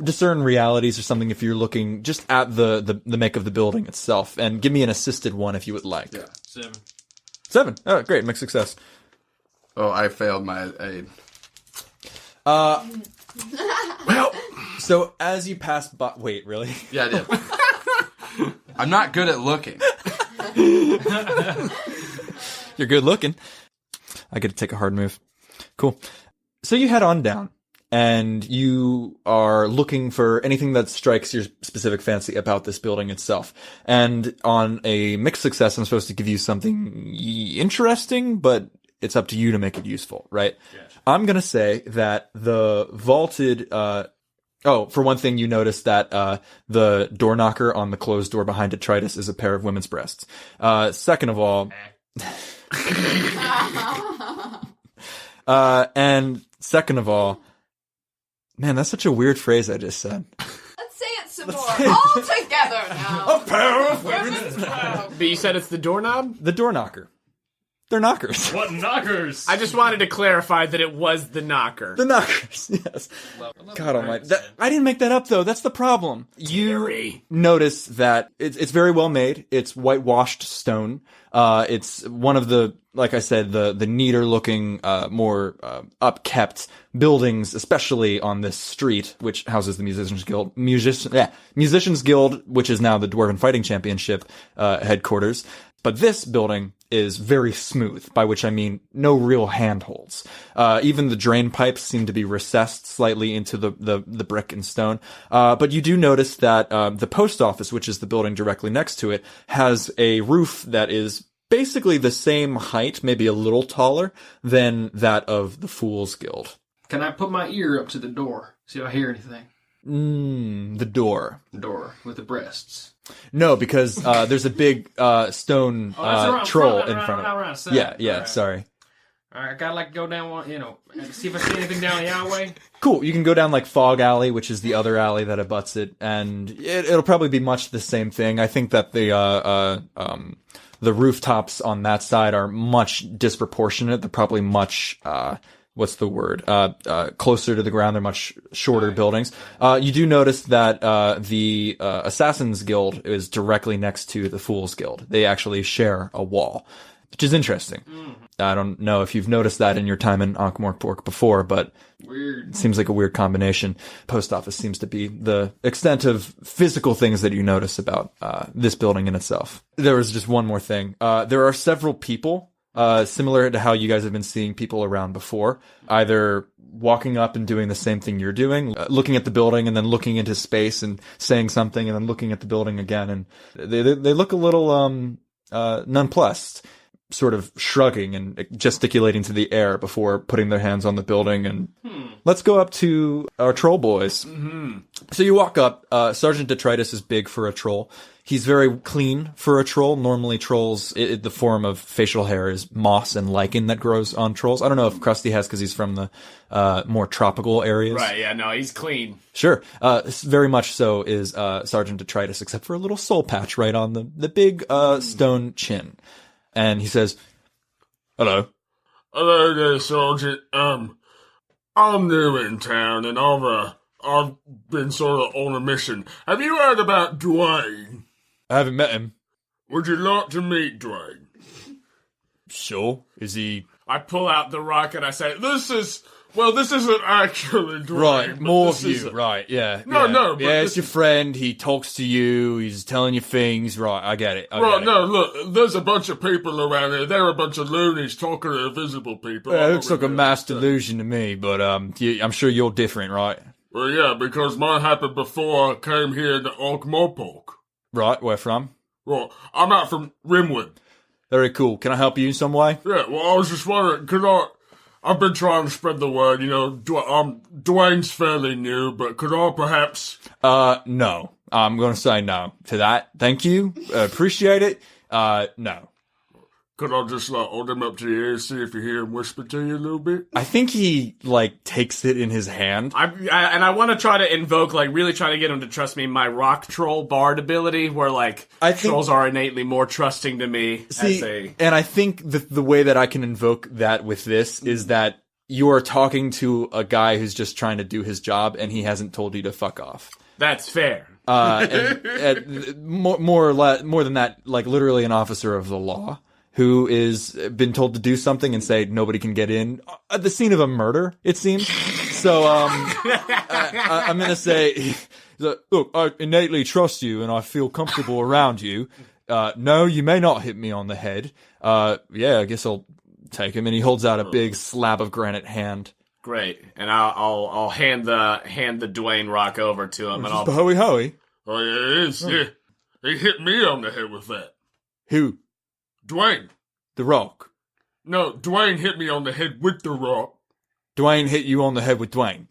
discern realities or something if you're looking just at the make of the building itself, and give me an assisted one if you would like. Yeah. 7. Oh, great, mixed success. Oh, I failed my aid. Well, so as you pass by, wait, really? Yeah, I did. I'm not good at looking. You're good looking. I get to take a hard move. Cool. So you head on down, and you are looking for anything that strikes your specific fancy about this building itself. And on a mixed success, I'm supposed to give you something interesting, but it's up to you to make it useful, right? Yes. I'm going to say that the vaulted... for one thing, you notice that the door knocker on the closed door behind Detritus is a pair of women's breasts. Second of all... and second of all... Man, that's such a weird phrase I just said. Let's say it some more. All together now. A pair of women's breasts. But you said it's the doorknob? The door knocker. They're knockers. What knockers? I just wanted to clarify that it was the knocker. The knockers, yes. God almighty. I didn't make that up, though. That's the problem. You notice that it's very well made. It's whitewashed stone. It's one of the, like I said, the neater looking, more upkept buildings, especially on this street, which houses the Musicians Guild, Musicians Guild, which is now the Dwarven Fighting Championship headquarters. But this building is very smooth, by which I mean no real handholds. Even the drain pipes seem to be recessed slightly into the brick and stone. But you do notice that the post office, which is the building directly next to it, has a roof that is basically the same height, maybe a little taller, than that of the Fools Guild. Can I put my ear up to the door? See if I hear anything. The door. The door with the breasts. No, because there's a big stone troll in front of it. Yeah, right. sorry. I gotta like go down one, and see if I see anything down the alleyway. Cool. You can go down like Fog Alley, which is the other alley that abuts it, and it'll probably be much the same thing. I think that the rooftops on that side are much disproportionate. They're probably much what's the word? Closer to the ground. They're much shorter buildings. You do notice that the Assassin's Guild is directly next to the Fool's Guild. They actually share a wall, which is interesting. I don't know if you've noticed that in your time in Ankh-Morpork before, but it seems like a weird combination. Post office seems to be the extent of physical things that you notice about this building in itself. There was just one more thing. There are several people, similar to how you guys have been seeing people around before, either walking up and doing the same thing you're doing, looking at the building and then looking into space and saying something and then looking at the building again. And they look a little nonplussed, sort of shrugging and gesticulating to the air before putting their hands on the building. And let's go up to our troll boys. So you walk up. Sergeant Detritus is big for a troll. He's very clean for a troll. Normally trolls, the form of facial hair is moss and lichen that grows on trolls. I don't know if Crusty has because he's from the more tropical areas. Right, yeah, no, he's clean. Sure. Very much so is Sergeant Detritus, except for a little soul patch right on the big stone chin. And he says, "Hello." Hello there, Sergeant. I'm new in town, and I've been sort of on a mission. Have you heard about Dwayne? I haven't met him. Would you like to meet Dwayne? Sure. Is he... I pull out the rock and I say, this isn't actually Dwayne. Right, more of this you. is Right, yeah. No, but yeah, it's your friend. He talks to you. He's telling you things. Right, I get it. No, look, there's a bunch of people around here. They're a bunch of loonies talking to invisible people. Yeah, it looks like a mass delusion to me, but I'm sure you're different, right? Well, yeah, because mine happened before I came here to Ankh-Morpork. Right, where from? Well, I'm out from Rimwood. Very cool. Can I help you in some way? Yeah, well, I was just wondering, I've been trying to spread the word, Dwayne's fairly new, but could I perhaps... No. I'm going to say no to that. Thank you. Appreciate it. No. Could I just, hold him up to your ear, see if you hear him whisper to you a little bit? I think he, takes it in his hand. I want to try to invoke, really try to get him to trust me, my rock troll bard ability, where, trolls are innately more trusting to me. And I think the way that I can invoke that with this is that you are talking to a guy who's just trying to do his job, and he hasn't told you to fuck off. That's fair. And more than that, literally an officer of the law who is been told to do something and say nobody can get in at the scene of a murder, it seems. So I'm gonna say, look, I innately trust you and I feel comfortable around you. No, you may not hit me on the head. Yeah, I guess I'll take him. And he holds out a big slab of granite hand. Great, and I'll hand the Dwayne rock over to him, and I'll hoey hoey. Oh yeah, it is. Yeah, he hit me on the head with that. Who? Dwayne. The rock. No, Dwayne hit me on the head with the rock. Dwayne hit you on the head with Dwayne.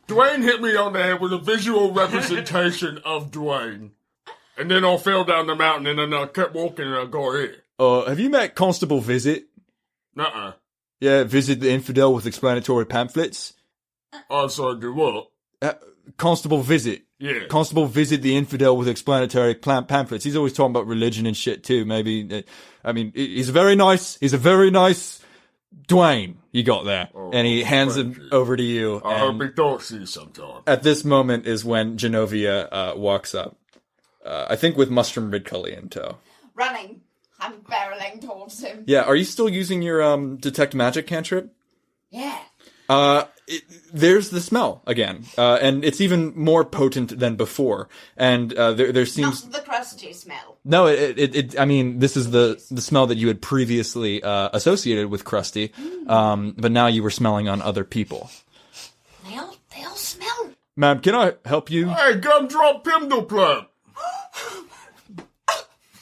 Dwayne hit me on the head with a visual representation of Dwayne. And then I fell down the mountain and then I kept walking and I got hit. Have you met Constable Visit? Nuh-uh. Yeah, Visit the Infidel with explanatory pamphlets. I'm sorry, do what? Constable Visit. Yeah. Constable Visit the Infidel with explanatory pamphlets. He's always talking about religion and shit too. Maybe, he's a very nice Dwayne you got there. Oh, and he hands him over to you. I hope he talks to you sometime. At this moment is when Genovia walks up. I think with Mustrum Ridcully in tow. Running. I'm barreling towards him. Yeah, are you still using your detect magic cantrip? Yeah. There's the smell again, and it's even more potent than before. And there seems not the crusty smell. No, I mean, this is the smell that you had previously associated with Crusty, but now you were smelling on other people. They all smell. Ma'am, can I help you? Hey, gumdrop pimdleplum!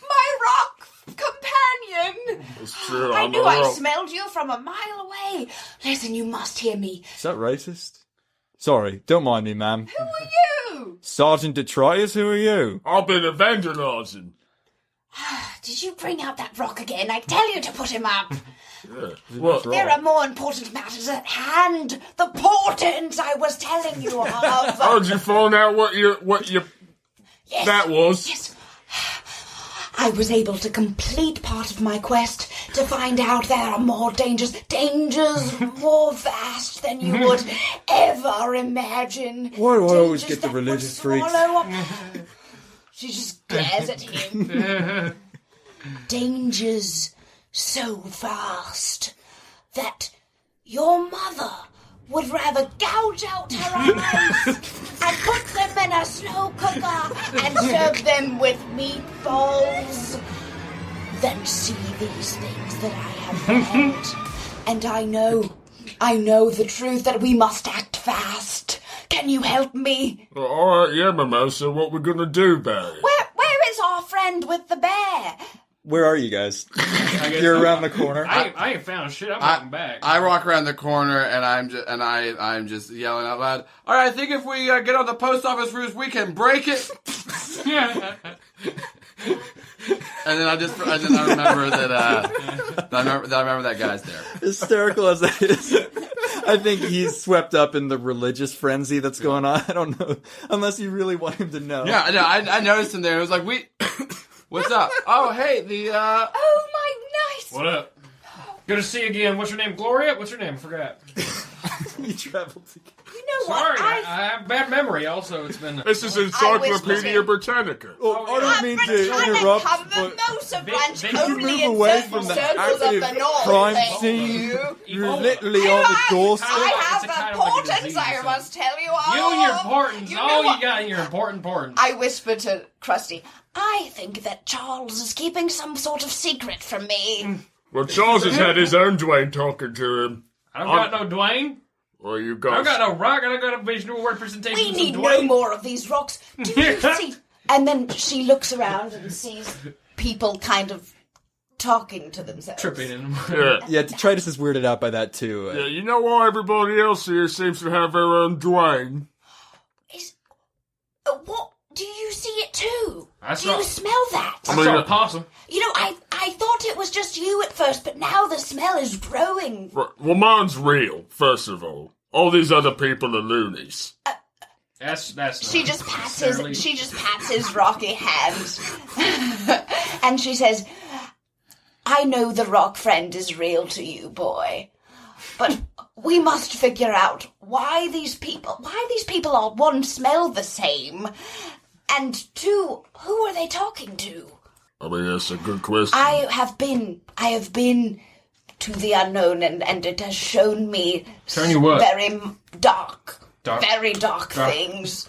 My rock companion! It's true, I I'm knew a I rock. smelled you from a mile away. Listen, you must hear me. Is that racist? Sorry, don't mind me, ma'am. Who are you? Sergeant Detritus, who are you? I've been evangelizing. Did you bring out that rock again? I tell you to put him up. Well, There are more important matters at hand. The portents I was telling you of. how did you find out what your Yes. that was? Yes. I was able to complete part of my quest to find out there are more dangers more vast than you would ever imagine. Why do I always Dangers get the that would religious freaks? swallow up- She just stares at him. Dangers so vast that your mother would rather gouge out her eyes and put them in a slow cooker and serve them with meatballs than see these things that I have beheld. And I know the truth that we must act fast. Can you help me? Well, all right, yeah, Mimosa. What we gonna do about it? Where is our friend with the bear? Where are you guys? You're around the corner. I ain't found shit. I'm walking back. I walk around the corner and I'm just yelling out loud. All right, I think if we get on the post office route, we can break it. And then I remember that I remember that guy's there. Hysterical as that is, I think he's swept up in the religious frenzy that's going on. I don't know, unless you really want him to know. Yeah, no, I noticed him there. It was like, what's up? Oh, hey, Oh my nice. What up? Good to see you again. What's your name? Gloria? What's your name? I forgot. We traveled together. You know Sorry, what? I have bad memory. Also, it's been. This is Encyclopedia Britannica. Oh, I don't mean to interrupt, but Mimosa branch Vic, only move in away certain from the circles of active the north. crime thank scene. you. You're literally on the doorstep. I have It's a kind the of like a portents, disease I or something. must tell you. You and your importance. You know All what? you got in your important. I whisper to Crusty, I think that Charles is keeping some sort of secret from me. Well, Charles has had his own Dwayne talking to him. I don't got no Dwayne. Well, you I got. don't got no rock. I don't got a visual representation We of need some no Dwayne. more of these rocks. Do you see? And then she looks around and sees people kind of talking to themselves. Tripping in them. Yeah. Yeah, Detritus is weirded out by that too. Yeah, you know why everybody else here seems to have their own Dwayne? What? Do you see it too? I Do saw- you smell that? I saw a possum. You know, I thought it was just you at first, but now the smell is growing. Well, mine's real, first of all. All these other people are loonies. That's She not just pats necessarily- his rocky hand, and she says, "I know the rock friend is real to you, boy, but we must figure out why these people all one smell the same, and two, who are they talking to?" I mean, that's a good question. I have been to the unknown, and it has shown me Shown you what? very very dark things.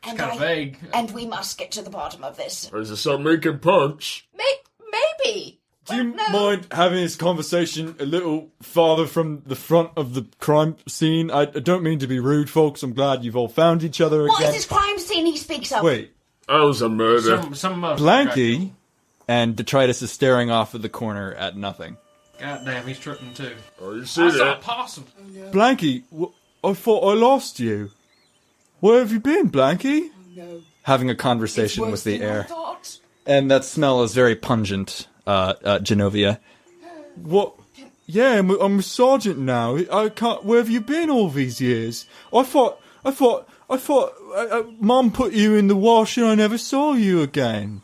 And Kind of vague. And we must get to the bottom of this. Is there something he can punch? Maybe. Do you But no. mind having this conversation a little farther from the front of the crime scene? I don't mean to be rude, folks. I'm glad you've all found each other What is again. this crime scene he speaks of? Wait, That was a murder. Some Blanky and Detritus is staring off of the corner at nothing. God damn, he's tripping too. Oh, you see I saw a that? possum. Blanky, I thought I lost you. Where have you been, Blanky? No. Having a conversation with the air. Thought. And that smell is very pungent, Genovia. What? Yeah, I'm a sergeant now. I can't. Where have you been all these years? I thought Mum put you in the wash and I never saw you again.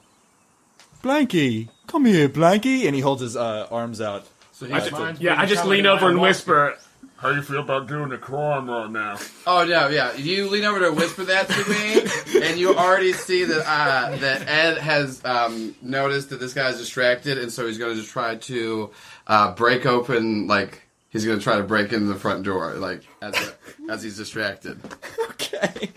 Blanky, come here, Blanky. And he holds his arms out. So I just lean over and whisper, How you feel about doing a crime right now? Oh no, yeah. You lean over to whisper that to me, and you already see that that Ed has noticed that this guy's distracted, and so he's going to just try to break open, like he's going to try to break into the front door, like as he's distracted. Okay.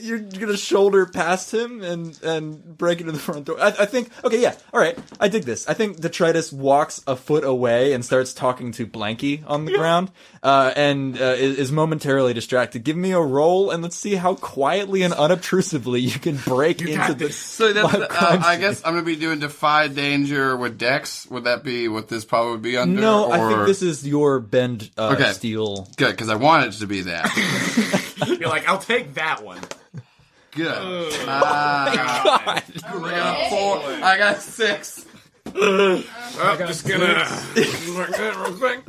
You're gonna shoulder past him and break into the front door. I think. Okay, yeah. All right. I dig this. I think Detritus walks a foot away and starts talking to Blanky on the ground, and is momentarily distracted. Give me a roll and let's see how quietly and unobtrusively you can break into this. So that's crime I scene. guess I'm going to be doing Defy Danger with Dex. Would that be what this probably would be under? No, or... I think this is your bend steel. Good, because I wanted it to be that. you're like, I'll take that one. Good. God. I got a 4. I got a 6. I'm just gonna mark that real quick.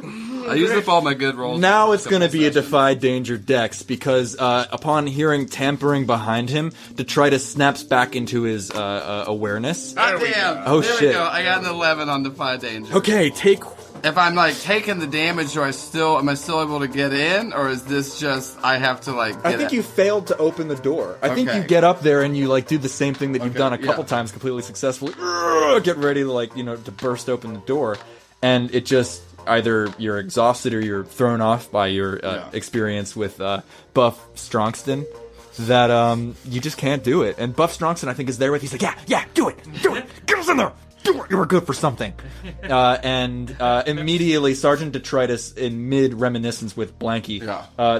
I used up all my good rolls. Now it's going to be a Defy Danger Dex because upon hearing tampering behind him, Detritus snaps back into his awareness. God damn. Oh, there shit. We go. I got an 11 on Defy Danger. Okay, take... If I'm like taking the damage, am I still able to get in, or is this just I have to like? I think you failed to open the door. I think you get up there and you like do the same thing that you've done a couple times completely successfully. Get ready to to burst open the door, and it just either you're exhausted or you're thrown off by your experience with Buff Strongston. That you just can't do it. And Buff Strongston, I think, is there with. He's like, yeah, do it, get us in there. You were good for something. And immediately, Sergeant Detritus, in mid-reminiscence with Blanky,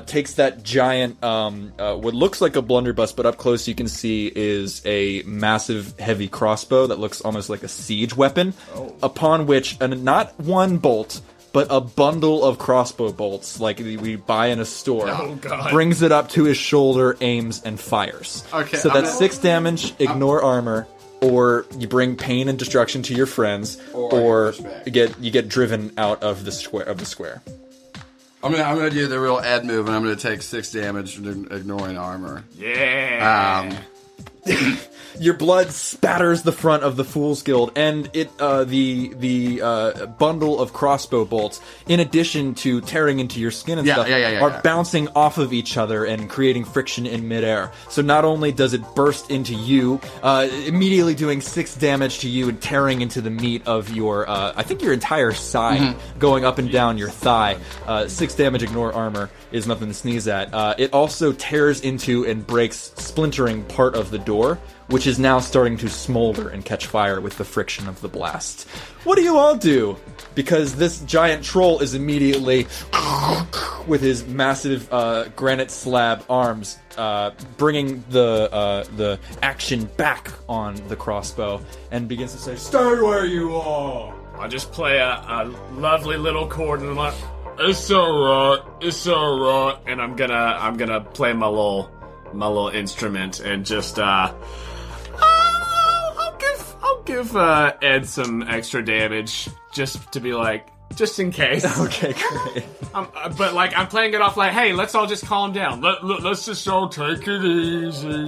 takes that giant, what looks like a blunderbuss, but up close you can see is a massive, heavy crossbow that looks almost like a siege weapon, upon which, not one bolt, but a bundle of crossbow bolts, like we buy in a store, brings it up to his shoulder, aims, and fires. Okay, so that's 6 damage, ignore armor, or you bring pain and destruction to your friends, or you get driven out of the square. I'm gonna do the real Ed move, and I'm gonna take 6 damage ignoring armor. Yeah. Your blood spatters the front of the Fool's Guild, and the bundle of crossbow bolts, in addition to tearing into your skin and stuff, are bouncing off of each other and creating friction in midair. So not only does it burst into you, immediately doing 6 damage to you and tearing into the meat of your, I think your entire side, going up and down your thigh. 6 damage, ignore armor, is nothing to sneeze at. It also tears into and breaks, splintering part of the door, which is now starting to smolder and catch fire with the friction of the blast. What do you all do? Because this giant troll is immediately, with his massive granite slab arms, bringing the action back on the crossbow, and begins to say, "Stay where you are!" I'll just play a lovely little chord, and I'm like, It's alright. and I'm gonna play my little instrument and just I'll give Ed some extra damage just to be like, just in case. Okay, great. But like I'm playing it off like, hey, let's all just calm down. Let's just all take it easy.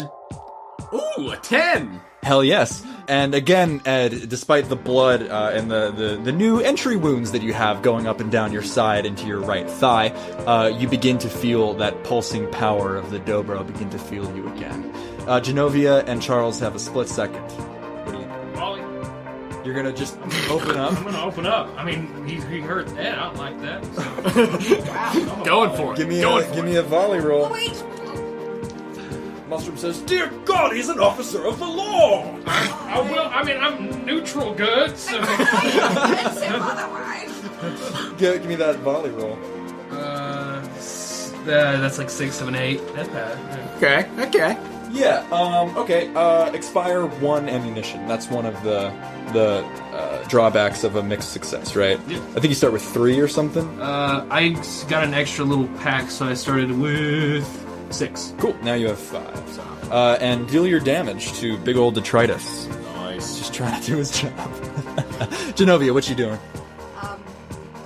Ooh, a 10. Hell yes. And again, Ed, despite the blood and the new entry wounds that you have going up and down your side into your right thigh, you begin to feel that pulsing power of the Dobro begin to feel you again. Genovia and Charles have a split second. What do you do? Volley. You're gonna just open up? I'm gonna open up. I mean, he hurt Ed. I don't like that. So. Going for it. Give me a volley roll. Wait. Mustrom says, "Dear God, he's an officer of the law!" I will. I mean, I'm neutral good, so. Give me that volley roll. That's like 6, 7, 8. That's bad. Okay. Yeah, okay, expire 1 ammunition. That's one of the drawbacks of a mixed success, right? Yeah. I think you start with 3 or something. I got an extra little pack, so I started with 6. Cool, now you have 5. And deal your damage to big old Detritus. Nice. Just trying to do his job. Genovia, what you doing? Well,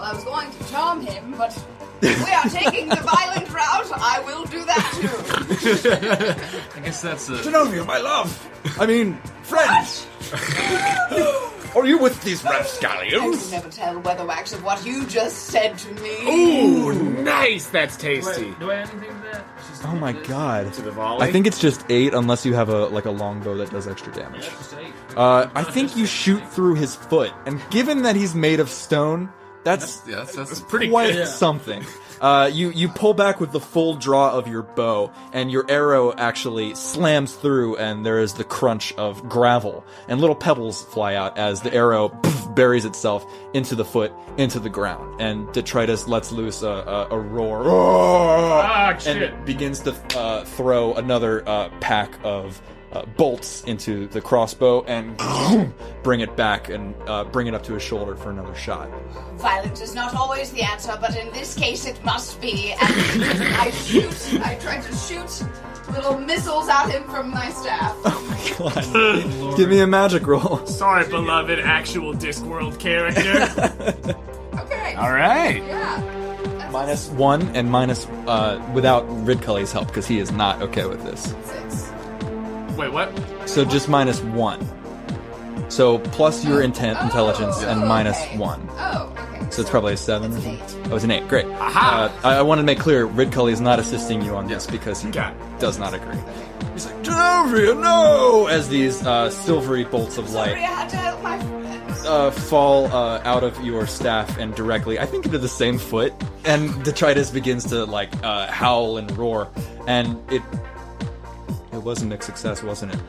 I was going to charm him, but we are taking the violent route. I will do that too. I guess that's a. Genovia, my love! I mean, friends! Are you with these I rapscallions? can never tell weatherwax of what you just said to me. Ooh, nice. That's tasty. Do I add anything to that? It's just Oh my god. To the volley. I think it's just 8 unless you have a longbow that does extra damage. Yeah, just 8. I think you shoot through his foot, and given that he's made of stone, that's pretty quite good. something. You pull back with the full draw of your bow, and your arrow actually slams through, and there is the crunch of gravel, and little pebbles fly out as the arrow buries itself into the foot, into the ground, and Detritus lets loose a roar, Shit. and begins to throw another pack of bolts into the crossbow and bring it back and bring it up to his shoulder for another shot. Violence is not always the answer, but in this case it must be. And I try to shoot little missiles at him from my staff. God. Give me a magic roll. Sorry, beloved actual Discworld character. Okay. All right. Yeah. -1 and minus without Ridcully's help because he is not okay with this. 6. Wait, what? So just -1. So plus your intelligence and minus okay. 1. Oh, okay. So it's probably a 7 or it's something. an 8. Oh, it's an 8. Great. Aha! I want to make clear, Ridcully is not assisting you on this because he Got it. does not agree. He's like, Genovia, no! As these silvery bolts of Sorry, I light had to help my friend. fall out of your staff and directly, I think, into the same foot. And Detritus begins to howl and roar. And it was a mixed success, wasn't it?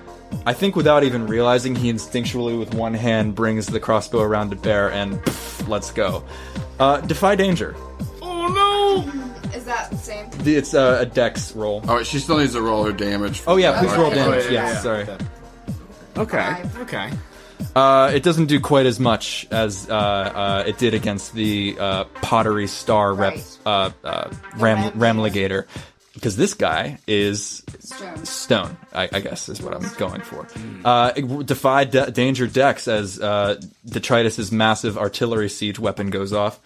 I think without even realizing, he instinctually with one hand brings the crossbow around to bear and let's go. Defy danger. Oh no! Is that the same? It's a dex roll. Oh, she still needs to roll her damage. Oh yeah, please roll Okay. damage. Oh, yeah, Yes, yeah. sorry. Okay. 5. Okay. It doesn't do quite as much as it did against the Pottery Star Right. Ramlligator. Because this guy is Stone. I guess is what I'm going for. Defy danger dex as Detritus's massive artillery siege weapon goes off.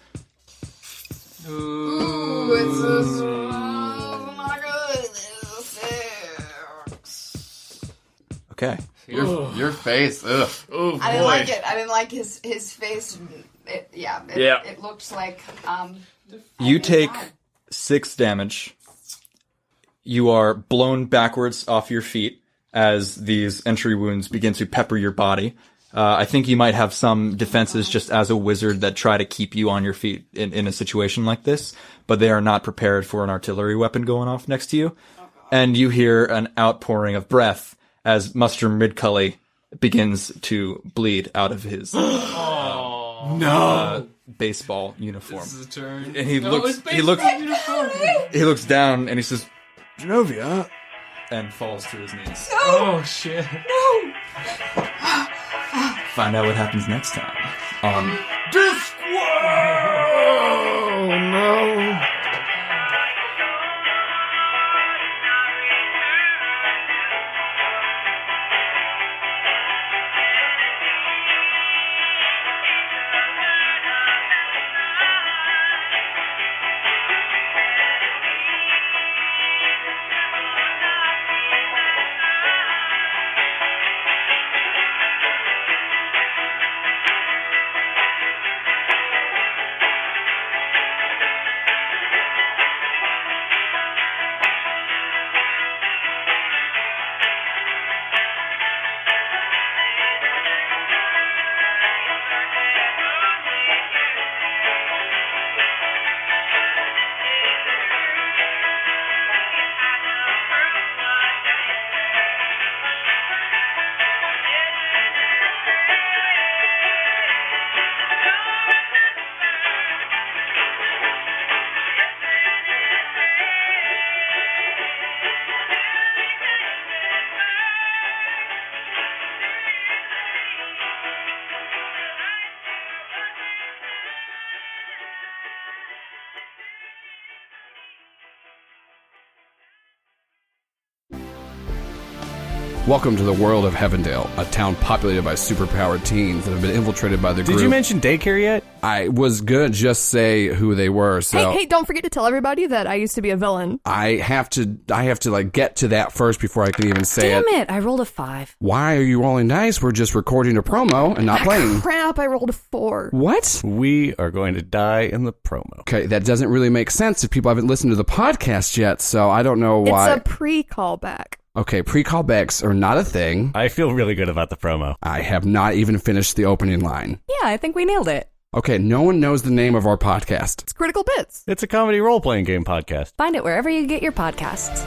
Ooh, it's a not good. 6. Okay. Your face. Ugh. Oh boy. I didn't like it. I didn't like his face. It looked like You take 6 damage. You are blown backwards off your feet as these entry wounds begin to pepper your body. I think you might have some defenses just as a wizard that try to keep you on your feet in a situation like this, but they are not prepared for an artillery weapon going off next to you. And you hear an outpouring of breath as Muster Ridcully begins to bleed out of his baseball uniform. This is a turn. And he No, looks it's he looks baseball uniform. he looks down and he says, Genovia, and falls to his knees. Oh shit. Find out what happens next time on Discworld! Oh no. Welcome to the world of Heavendale, a town populated by superpowered teens that have been infiltrated by the group. Did you mention daycare yet? I was gonna just say who they were, so Hey, don't forget to tell everybody that I used to be a villain. I have to get to that first before I can even say Damn it. it, I rolled a 5. Why are you rolling dice? We're just recording a promo and not playing. Crap, I rolled a 4. What? We are going to die in the promo. Okay, that doesn't really make sense if people haven't listened to the podcast yet, so I don't know why. It's a pre-callback. Okay, pre-callbacks are not a thing. I feel really good about the promo. I have not even finished the opening line. Yeah, I think we nailed it. Okay, no one knows the name of our podcast. It's Critical Bits. It's a comedy role-playing game podcast. Find it wherever you get your podcasts.